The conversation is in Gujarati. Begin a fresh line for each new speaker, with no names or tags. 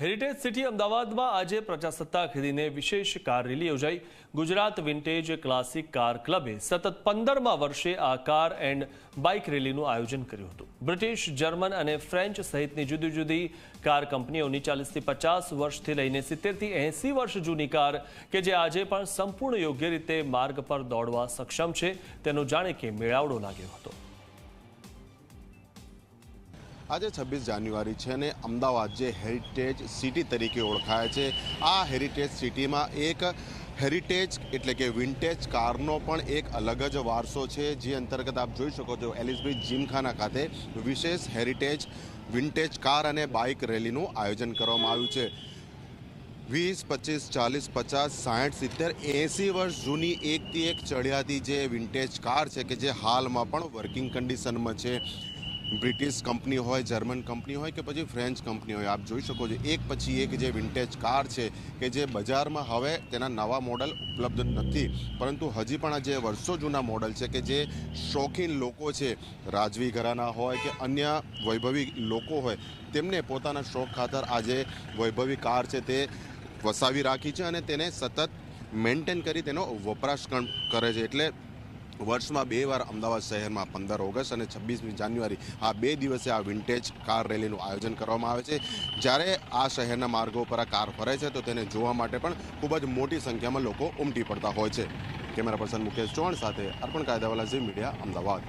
હેરિટેજ સિટી અમદાવાદમાં આજે પ્રજાસત્તાક દિને વિશેષ કાર રેલી યોજાઈ। ગુજરાત વિન્ટેજ ક્લાસિક કાર ક્લબે સતત 15મા વર્ષે આ કાર એન્ડ બાઇક રેલીનું આયોજન કર્યું હતું। બ્રિટિશ, જર્મન અને ફ્રેન્ચ સહિતની જુદી જુદી કાર કંપનીઓની 40થી 50 વર્ષથી લઈને 70થી 80 વર્ષ જૂની કાર કે જે આજે પણ સંપૂર્ણ યોગ્ય રીતે માર્ગ પર દોડવા સક્ષમ છે તેનો જાણે કે મેળાવડો લાગ્યો હતો।
આજે 26 જાન્યુઆરી છે અને અમદાવાદ જે હેરિટેજ સિટી તરીકે ઓળખાય છે, આ હેરિટેજ સિટીમાં એક હેરિટેજ એટલે કે વિન્ટેજ કારનો પણ એક અલગ જ વારસો છે, જે અંતર્ગત આપ જોઈ શકો છો એલિસબ્રિજ જીમખાના ખાતે વિશેષ હેરિટેજ વિન્ટેજ કાર અને બાઇક રેલીનું આયોજન કરવામાં આવ્યું છે। 20, 25, 40, 50, 60, 70, 80 વર્ષ જૂની એકથી એક ચડિયાતી જે વિન્ટેજ કાર છે કે જે હાલમાં પણ વર્કિંગ કન્ડિશનમાં છે। બ્રિટિશ કંપની હોય, જર્મન કંપની હોય કે પછી ફ્રેન્ચ કંપની હોય, આપ જોઈ શકો છો એક પછી એક જે વિન્ટેજ કાર છે કે જે બજારમાં હવે તેના નવા મોડલ ઉપલબ્ધ નથી, પરંતુ હજી પણ આ જે વર્ષો જૂના મોડલ છે કે જે શોખીન લોકો છે, રાજવી ઘરાના હોય કે અન્ય વૈભવી લોકો હોય, તેમને પોતાના શોખ ખાતર આ જે વૈભવી કાર છે તે વસાવી રાખી છે અને તેને સતત મેન્ટેન કરી તેનો વપરાશ કરે છે। એટલે વર્ષમાં 2 વાર અમદાવાદ શહેરમાં 15 ઓગસ્ટ અને 26મી જાન્યુઆરી આ 2 દિવસે આ વિન્ટેજ કાર રેલીનું આયોજન કરવામાં આવે છે। જ્યારે આ શહેરના માર્ગો પર આ કાર ફરે છે તો તેને જોવા માટે પણ ખૂબ જ મોટી સંખ્યામાં લોકો ઉમટી પડતા હોય છે। કેમેરા પર્સન મુકેશ ચૌહાણ સાથે અર્પણ કાયદાવાલા ઝી મીડિયા, અમદાવાદ।